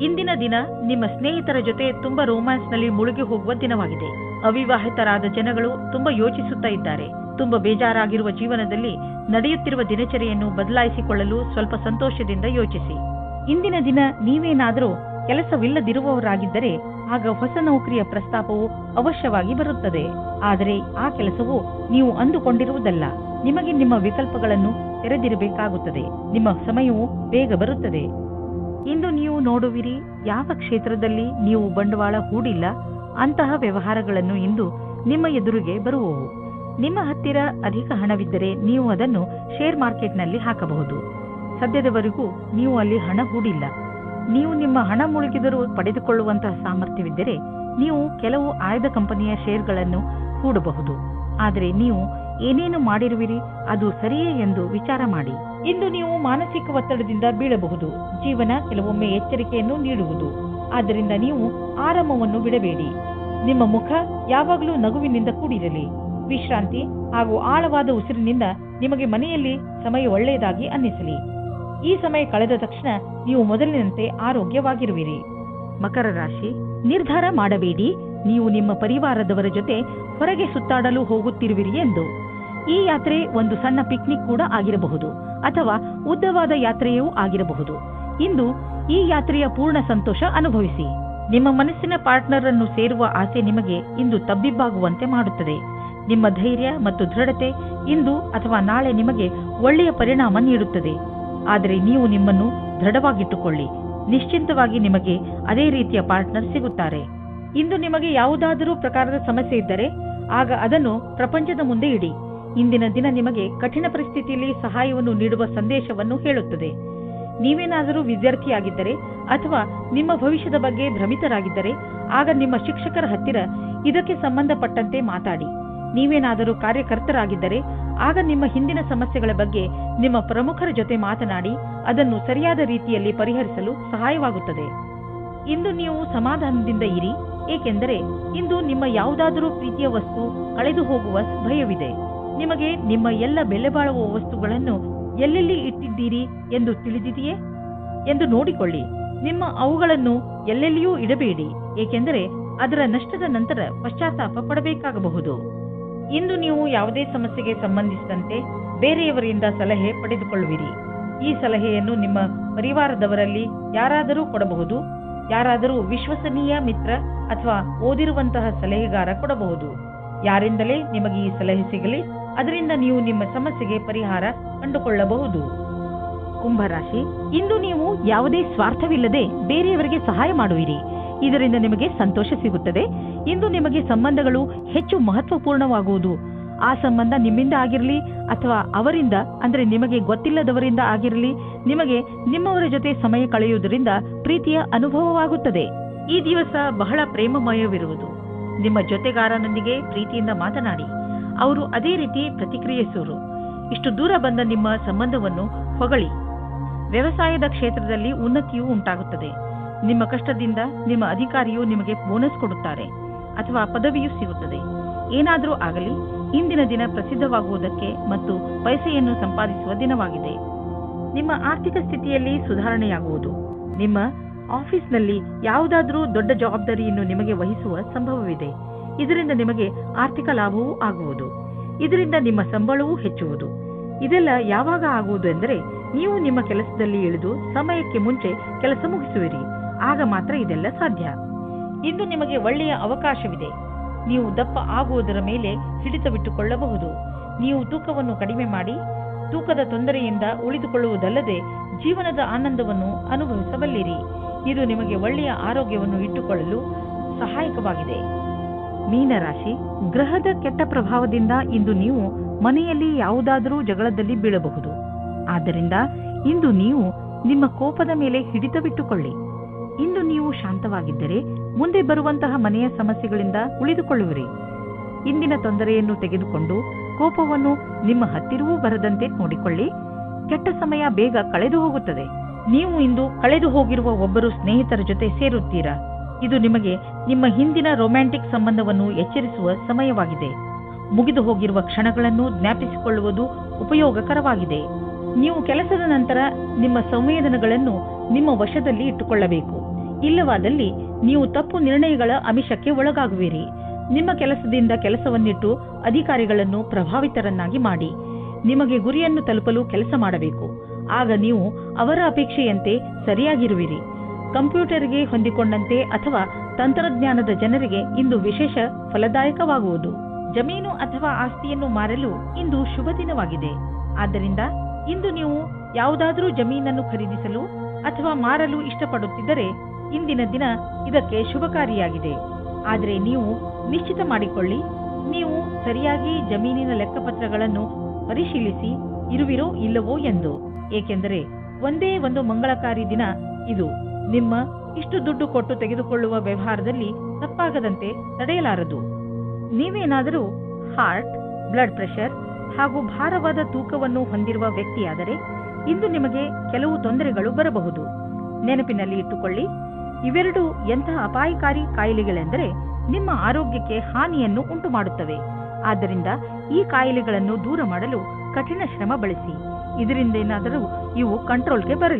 ಇಂದಿನ ದಿನ ನಿಮ್ಮ ಸ್ನೇಹಿತರ ಜೊತೆ ತುಂಬಾ ರೋಮ್ಯಾನ್ಸ್ನಲ್ಲಿ ಮುಳುಗಿ ಹೋಗುವ ದಿನವಾಗಿದೆ. ಅವಿವಾಹಿತರಾದ ಜನಗಳು ತುಂಬಾ ಯೋಚಿಸುತ್ತಾ ಇದ್ದಾರೆ. ತುಂಬಾ ಬೇಜಾರಾಗಿರುವ ಜೀವನದಲ್ಲಿ ನಡೆಯುತ್ತಿರುವ ದಿನಚರಿಯನ್ನು ಬದಲಾಯಿಸಿಕೊಳ್ಳಲು ಸ್ವಲ್ಪ ಸಂತೋಷದಿಂದ ಯೋಚಿಸಿ. ಇಂದಿನ ದಿನ ನೀವೇನಾದರೂ ಕೆಲಸವಿಲ್ಲದಿರುವವರಾಗಿದ್ದರೆ ಆಗ ಹೊಸ ನೌಕರಿಯ ಪ್ರಸ್ತಾಪವು ಅವಶ್ಯವಾಗಿ ಬರುತ್ತದೆ. ಆದರೆ ಆ ಕೆಲಸವು ನೀವು ಅಂದುಕೊಂಡಿರುವುದಲ್ಲ. ನಿಮಗೆ ನಿಮ್ಮ ವಿಕಲ್ಪಗಳನ್ನು ತೆರೆದಿರಬೇಕಾಗುತ್ತದೆ. ನಿಮ್ಮ ಸಮಯವು ಬೇಗ ಬರುತ್ತದೆ. ಇಂದು ನೀವು ನೋಡುವಿರಿ, ಯಾವ ಕ್ಷೇತ್ರದಲ್ಲಿ ನೀವು ಬಂಡವಾಳ ಹೂಡಿಲ್ಲ ಅಂತಹ ವ್ಯವಹಾರಗಳನ್ನು ಇಂದು ನಿಮ್ಮ ಎದುರಿಗೆ ಬರುವವು. ನಿಮ್ಮ ಹತ್ತಿರ ಅಧಿಕ ಹಣವಿದ್ದರೆ ನೀವು ಅದನ್ನು ಶೇರ್ ಮಾರ್ಕೆಟ್ನಲ್ಲಿ ಹಾಕಬಹುದು. ಸದ್ಯದವರೆಗೂ ನೀವು ಅಲ್ಲಿ ಹಣ ಹೂಡಿಲ್ಲ. ನೀವು ನಿಮ್ಮ ಹಣ ಮುಳುಗಿದರೂ ಪಡೆದುಕೊಳ್ಳುವಂತಹ ಸಾಮರ್ಥ್ಯವಿದ್ದರೆ ನೀವು ಕೆಲವು ಆಯ್ದ ಕಂಪನಿಯ ಶೇರ್ಗಳನ್ನು ಹೂಡಬಹುದು. ಆದರೆ ನೀವು ಏನೇನು ಮಾಡಿರುವಿರಿ ಅದು ಸರಿಯೇ ಎಂದು ವಿಚಾರ ಮಾಡಿ. ಇಂದು ನೀವು ಮಾನಸಿಕ ಒತ್ತಡದಿಂದ ಬೀಳಬಹುದು. ಜೀವನ ಕೆಲವೊಮ್ಮೆ ಎಚ್ಚರಿಕೆಯನ್ನು ನೀಡುವುದು. ಆದ್ದರಿಂದ ನೀವು ಆರಾಮವನ್ನು ಬಿಡಬೇಡಿ. ನಿಮ್ಮ ಮುಖ ಯಾವಾಗಲೂ ನಗುವಿನಿಂದ ಕೂಡಿರಲಿ. ವಿಶ್ರಾಂತಿ ಹಾಗೂ ಆಳವಾದ ಉಸಿರಿನಿಂದ ನಿಮಗೆ ಮನೆಯಲ್ಲಿ ಸಮಯ ಒಳ್ಳೆಯದಾಗಿ ಅನ್ನಿಸಲಿ. ಈ ಸಮಯ ಕಳೆದ ತಕ್ಷಣ ನೀವು ಮೊದಲಿನಂತೆ ಆರೋಗ್ಯವಾಗಿರುವಿರಿ. ಮಕರ ರಾಶಿ, ನಿರ್ಧಾರ ಮಾಡಬೇಡಿ. ನೀವು ನಿಮ್ಮ ಪರಿವಾರದವರ ಜೊತೆ ಹೊರಗೆ ಸುತ್ತಾಡಲು ಹೋಗುತ್ತಿರುವಿರಿ ಎಂದು. ಈ ಯಾತ್ರೆ ಒಂದು ಸಣ್ಣ ಪಿಕ್ನಿಕ್ ಕೂಡ ಆಗಿರಬಹುದು ಅಥವಾ ಉದ್ದವಾದ ಯಾತ್ರೆಯೂ ಆಗಿರಬಹುದು. ಇಂದು ಈ ಯಾತ್ರೆಯ ಪೂರ್ಣ ಸಂತೋಷ ಅನುಭವಿಸಿ. ನಿಮ್ಮ ಮನಸ್ಸಿನ ಪಾರ್ಟ್ನರ್ ಅನ್ನು ಸೇರುವ ಆಸೆ ನಿಮಗೆ ಇಂದು ತಬ್ಬಿಬ್ಬಾಗುವಂತೆ ಮಾಡುತ್ತದೆ. ನಿಮ್ಮ ಧೈರ್ಯ ಮತ್ತು ದೃಢತೆ ಇಂದು ಅಥವಾ ನಾಳೆ ನಿಮಗೆ ಒಳ್ಳೆಯ ಪರಿಣಾಮ ನೀಡುತ್ತದೆ. ಆದರೆ ನೀವು ನಿಮ್ಮನ್ನು ದೃಢವಾಗಿಟ್ಟುಕೊಳ್ಳಿ. ನಿಶ್ಚಿಂತವಾಗಿ ನಿಮಗೆ ಅದೇ ರೀತಿಯ ಪಾರ್ಟ್ನರ್ ಸಿಗುತ್ತಾರೆ. ಇಂದು ನಿಮಗೆ ಯಾವುದಾದರೂ ಪ್ರಕಾರದ ಸಮಸ್ಯೆ ಇದ್ದರೆ ಆಗ ಅದನ್ನು ಪ್ರಪಂಚದ ಮುಂದೆ ಇಡಿ. ಇಂದಿನ ದಿನ ನಿಮಗೆ ಕಠಿಣ ಪರಿಸ್ಥಿತಿಯಲ್ಲಿ ಸಹಾಯವನ್ನು ನೀಡುವ ಸಂದೇಶವನ್ನು ಹೇಳುತ್ತದೆ. ನೀವೇನಾದರೂ ವಿದ್ಯಾರ್ಥಿಯಾಗಿದ್ದರೆ ಅಥವಾ ನಿಮ್ಮ ಭವಿಷ್ಯದ ಬಗ್ಗೆ ಭ್ರಮಿತರಾಗಿದ್ದರೆ ಆಗ ನಿಮ್ಮ ಶಿಕ್ಷಕರ ಹತ್ತಿರ ಇದಕ್ಕೆ ಸಂಬಂಧಪಟ್ಟಂತೆ ಮಾತಾಡಿ. ನೀವೇನಾದರೂ ಕಾರ್ಯಕರ್ತರಾಗಿದ್ದರೆ ಆಗ ನಿಮ್ಮ ಹಿಂದಿನ ಸಮಸ್ಯೆಗಳ ಬಗ್ಗೆ ನಿಮ್ಮ ಪ್ರಮುಖರ ಜೊತೆ ಮಾತನಾಡಿ ಅದನ್ನು ಸರಿಯಾದ ರೀತಿಯಲ್ಲಿ ಪರಿಹರಿಸಲು ಸಹಾಯವಾಗುತ್ತದೆ. ಇಂದು ನೀವು ಸಮಾಧಾನದಿಂದ ಇರಿ, ಏಕೆಂದರೆ ಇಂದು ನಿಮ್ಮ ಯಾವುದಾದರೂ ಪ್ರೀತಿಯ ವಸ್ತು ಕಳೆದು ಹೋಗುವ ಭಯವಿದೆ. ನಿಮಗೆ ನಿಮ್ಮ ಎಲ್ಲ ಬೆಲೆ ಬಾಳುವ ವಸ್ತುಗಳನ್ನು ಎಲ್ಲೆಲ್ಲಿ ಇಟ್ಟಿದ್ದೀರಿ ಎಂದು ತಿಳಿದಿದೆಯೇ ಎಂದು ನೋಡಿಕೊಳ್ಳಿ. ನಿಮ್ಮ ಅವುಗಳನ್ನು ಎಲ್ಲೆಲ್ಲಿಯೂ ಇಡಬೇಡಿ, ಏಕೆಂದರೆ ಅದರ ನಷ್ಟದ ನಂತರ ಪಶ್ಚಾತ್ತಾಪ ಪಡಬೇಕಾಗಬಹುದು. ಇಂದು ನೀವು ಯಾವುದೇ ಸಮಸ್ಯೆಗೆ ಸಂಬಂಧಿಸಿದಂತೆ ಬೇರೆಯವರಿಂದ ಸಲಹೆ ಪಡೆದುಕೊಳ್ಳುವಿರಿ. ಈ ಸಲಹೆಯನ್ನು ನಿಮ್ಮ ಪರಿವಾರದವರಲ್ಲಿ ಯಾರಾದರೂ ಕೊಡಬಹುದು. ಯಾರಾದರೂ ವಿಶ್ವಸನೀಯ ಮಿತ್ರ ಅಥವಾ ಓದಿರುವಂತಹ ಸಲಹೆಗಾರ ಕೊಡಬಹುದು. ಯಾರಿಂದಲೇ ನಿಮಗೆ ಈ ಸಲಹೆ ಸಿಗಲಿ, ಅದರಿಂದ ನೀವು ನಿಮ್ಮ ಸಮಸ್ಯೆಗೆ ಪರಿಹಾರ ಕಂಡುಕೊಳ್ಳಬಹುದು. ಕುಂಭರಾಶಿ, ಇಂದು ನೀವು ಯಾವುದೇ ಸ್ವಾರ್ಥವಿಲ್ಲದೆ ಬೇರೆಯವರಿಗೆ ಸಹಾಯ ಮಾಡುವಿರಿ. ಇದರಿಂದ ನಿಮಗೆ ಸಂತೋಷ ಸಿಗುತ್ತದೆ. ಇಂದು ನಿಮಗೆ ಸಂಬಂಧಗಳು ಹೆಚ್ಚು ಮಹತ್ವಪೂರ್ಣವಾಗುವುದು. ಆ ಸಂಬಂಧ ನಿಮ್ಮಿಂದ ಆಗಿರಲಿ ಅಥವಾ ಅವರಿಂದ, ಅಂದರೆ ನಿಮಗೆ ಗೊತ್ತಿಲ್ಲದವರಿಂದ ಆಗಿರಲಿ, ನಿಮಗೆ ನಿಮ್ಮವರ ಜೊತೆ ಸಮಯ ಕಳೆಯುವುದರಿಂದ ಪ್ರೀತಿಯ ಅನುಭವವಾಗುತ್ತದೆ. ಈ ದಿವಸ ಬಹಳ ಪ್ರೇಮಮಯವಿರುವುದು. ನಿಮ್ಮ ಜೊತೆಗಾರನೊಂದಿಗೆ ಪ್ರೀತಿಯಿಂದ ಮಾತನಾಡಿ. ಅವರು ಅದೇ ರೀತಿ ಪ್ರತಿಕ್ರಿಯಿಸುವರು. ಇಷ್ಟು ದೂರ ಬಂದ ನಿಮ್ಮ ಸಂಬಂಧವನ್ನು ಹೊಗಳಿ. ವ್ಯವಸಾಯದ ಕ್ಷೇತ್ರದಲ್ಲಿ ಉನ್ನತಿಯೂ ಉಂಟಾಗುತ್ತದೆ. ನಿಮ್ಮ ಕಷ್ಟದಿಂದ ನಿಮ್ಮ ಅಧಿಕಾರಿಯು ನಿಮಗೆ ಬೋನಸ್ ಕೊಡುತ್ತಾರೆ ಅಥವಾ ಪದವಿಯೂ ಸಿಗುತ್ತದೆ. ಏನಾದರೂ ಆಗಲಿ, ಇಂದಿನ ದಿನ ಪ್ರಸಿದ್ಧವಾಗುವುದಕ್ಕೆ ಮತ್ತು ಪೈಸೆಯನ್ನು ಸಂಪಾದಿಸುವ ದಿನವಾಗಿದೆ. ನಿಮ್ಮ ಆರ್ಥಿಕ ಸ್ಥಿತಿಯಲ್ಲಿ ಸುಧಾರಣೆಯಾಗುವುದು. ನಿಮ್ಮ ಆಫೀಸ್ನಲ್ಲಿ ಯಾವುದಾದರೂ ದೊಡ್ಡ ಜವಾಬ್ದಾರಿಯನ್ನು ನಿಮಗೆ ವಹಿಸುವ ಸಂಭವವಿದೆ. ಇದರಿಂದ ನಿಮಗೆ ಆರ್ಥಿಕ ಲಾಭವೂ ಆಗುವುದು. ಇದರಿಂದ ನಿಮ್ಮ ಸಂಬಳವೂ ಹೆಚ್ಚುವುದು. ಇದೆಲ್ಲ ಯಾವಾಗ ಆಗುವುದು ಎಂದರೆ ನೀವು ನಿಮ್ಮ ಕೆಲಸದಲ್ಲಿ ಇಳಿದು ಸಮಯಕ್ಕೆ ಮುಂಚೆ ಕೆಲಸ ಮುಗಿಸುವಿರಿ. ಆಗ ಮಾತ್ರ ಇದೆಲ್ಲ ಸಾಧ್ಯ. ಇಂದು ನಿಮಗೆ ಒಳ್ಳೆಯ ಅವಕಾಶವಿದೆ. ನೀವು ದಪ್ಪ ಆಗುವುದರ ಮೇಲೆ ಹಿಡಿತವಿಟ್ಟುಕೊಳ್ಳಬಹುದು. ನೀವು ತೂಕವನ್ನು ಕಡಿಮೆ ಮಾಡಿ ತೂಕದ ತೊಂದರೆಯಿಂದ ಉಳಿದುಕೊಳ್ಳುವುದಲ್ಲದೆ ಜೀವನದ ಆನಂದವನ್ನು ಅನುಭವಿಸಬಲ್ಲಿರಿ. ಇದು ನಿಮಗೆ ಒಳ್ಳೆಯ ಆರೋಗ್ಯವನ್ನು ಇಟ್ಟುಕೊಳ್ಳಲು ಸಹಾಯಕವಾಗಿದೆ. ಮೀನರಾಶಿ, ಗ್ರಹದ ಕೆಟ್ಟ ಪ್ರಭಾವದಿಂದ ಇಂದು ನೀವು ಮನೆಯಲ್ಲಿ ಯಾವುದಾದರೂ ಜಗಳದಲ್ಲಿ ಬೀಳಬಹುದು. ಆದ್ದರಿಂದ ಇಂದು ನೀವು ನಿಮ್ಮ ಕೋಪದ ಮೇಲೆ ಹಿಡಿತವಿಟ್ಟುಕೊಳ್ಳಿ. ಇಂದು ನೀವು ಶಾಂತವಾಗಿದ್ದರೆ ಮುಂದೆ ಬರುವಂತಹ ಮನೆಯ ಸಮಸ್ಯೆಗಳಿಂದ ಉಳಿದುಕೊಳ್ಳುವಿರಿ. ಇಂದಿನ ತೊಂದರೆಯನ್ನು ತೆಗೆದುಕೊಂಡು ಕೋಪವನ್ನು ನಿಮ್ಮ ಹತ್ತಿರವೂ ಬರದಂತೆ ನೋಡಿಕೊಳ್ಳಿ. ಕೆಟ್ಟ ಸಮಯ ಬೇಗ ಕಳೆದು ಹೋಗುತ್ತದೆ. ನೀವು ಇಂದು ಕಳೆದು ಹೋಗಿರುವ ಒಬ್ಬರು ಸ್ನೇಹಿತರ ಜೊತೆ ಸೇರುತ್ತೀರಾ. ಇದು ನಿಮಗೆ ನಿಮ್ಮ ಹಿಂದಿನ ರೊಮ್ಯಾಂಟಿಕ್ ಸಂಬಂಧವನ್ನು ಎಚ್ಚರಿಸುವ ಸಮಯವಾಗಿದೆ. ಮುಗಿದು ಹೋಗಿರುವ ಕ್ಷಣಗಳನ್ನು ಜ್ಞಾಪಿಸಿಕೊಳ್ಳುವುದು ಉಪಯೋಗಕರವಾಗಿದೆ. ನೀವು ಕೆಲಸದ ನಂತರ ನಿಮ್ಮ ಸಂವೇದನೆಗಳನ್ನು ನಿಮ್ಮ ವಶದಲ್ಲಿ ಇಟ್ಟುಕೊಳ್ಳಬೇಕು. ಇಲ್ಲವಾದಲ್ಲಿ ನೀವು ತಪ್ಪು ನಿರ್ಣಯಗಳ ಆಮಿಷಕ್ಕೆ ಒಳಗಾಗುವಿರಿ. ನಿಮ್ಮ ಕೆಲಸದಿಂದ ಕೆಲಸವನ್ನಿಟ್ಟು ಅಧಿಕಾರಿಗಳನ್ನು ಪ್ರಭಾವಿತರನ್ನಾಗಿ ಮಾಡಿ. ನಿಮಗೆ ಗುರಿಯನ್ನು ತಲುಪಲು ಕೆಲಸ ಮಾಡಬೇಕು. ಆಗ ನೀವು ಅವರ ಅಪೇಕ್ಷೆಯಂತೆ ಸರಿಯಾಗಿರುವಿರಿ. ಕಂಪ್ಯೂಟರ್ಗೆ ಹೊಂದಿಕೊಂಡಂತೆ ಅಥವಾ ತಂತ್ರಜ್ಞಾನದ ಜನರಿಗೆ ಇಂದು ವಿಶೇಷ ಫಲದಾಯಕವಾಗುವುದು. ಜಮೀನು ಅಥವಾ ಆಸ್ತಿಯನ್ನು ಮಾರಲು ಇಂದು ಶುಭ ದಿನವಾಗಿದೆ. ಆದ್ದರಿಂದ ಇಂದು ನೀವು ಯಾವುದಾದರೂ ಜಮೀನನ್ನು ಖರೀದಿಸಲು ಅಥವಾ ಮಾರಲು ಇಷ್ಟಪಡುತ್ತಿದ್ದರೆ ಇಂದಿನ ದಿನ ಇದಕ್ಕೆ ಶುಭಕಾರಿಯಾಗಿದೆ. ಆದರೆ ನೀವು ನಿಶ್ಚಿತ ಮಾಡಿಕೊಳ್ಳಿ, ನೀವು ಸರಿಯಾಗಿ ಜಮೀನಿನ ಲೆಕ್ಕಪತ್ರಗಳನ್ನು ಪರಿಶೀಲಿಸಿ ಇರುವಿರೋ ಇಲ್ಲವೋ ಎಂದು. ಏಕೆಂದರೆ ಒಂದೇ ಒಂದು ಮಂಗಳಕಾರಿ ದಿನ ಇದು. ನಿಮ್ಮ ಇಷ್ಟು ದುಡ್ಡು ಕೊಟ್ಟು ತೆಗೆದುಕೊಳ್ಳುವ ವ್ಯವಹಾರದಲ್ಲಿ ತಪ್ಪಾಗದಂತೆ ತಡೆಯಲಾರದು. ನೀವೇನಾದರೂ ಹಾರ್ಟ್, ಬ್ಲಡ್ ಪ್ರೆಷರ್ ಹಾಗೂ ಭಾರವಾದ ತೂಕವನ್ನು ಹೊಂದಿರುವ ವ್ಯಕ್ತಿಯಾದರೆ ಇಂದು ನಿಮಗೆ ಕೆಲವು ತೊಂದರೆಗಳು ಬರಬಹುದು. ನೆನಪಿನಲ್ಲಿ ಇಟ್ಟುಕೊಳ್ಳಿ, ಇವೆರಡು ಎಂತಹ ಅಪಾಯಕಾರಿ ಕಾಯಿಲೆಗಳೆಂದರೆ ನಿಮ್ಮ ಆರೋಗ್ಯಕ್ಕೆ ಹಾನಿಯನ್ನು ಉಂಟು ಮಾಡುತ್ತವೆ. ಆದ್ದರಿಂದ ಈ ಕಾಯಿಲೆಗಳನ್ನು ದೂರ ಮಾಡಲು ಕಠಿಣ ಶ್ರಮ ಬಳಸಿ. ಇದರಿಂದ ಏನಾದರೂ ಇವು ಕಂಟ್ರೋಲ್ಗೆ ಬರಲಿ.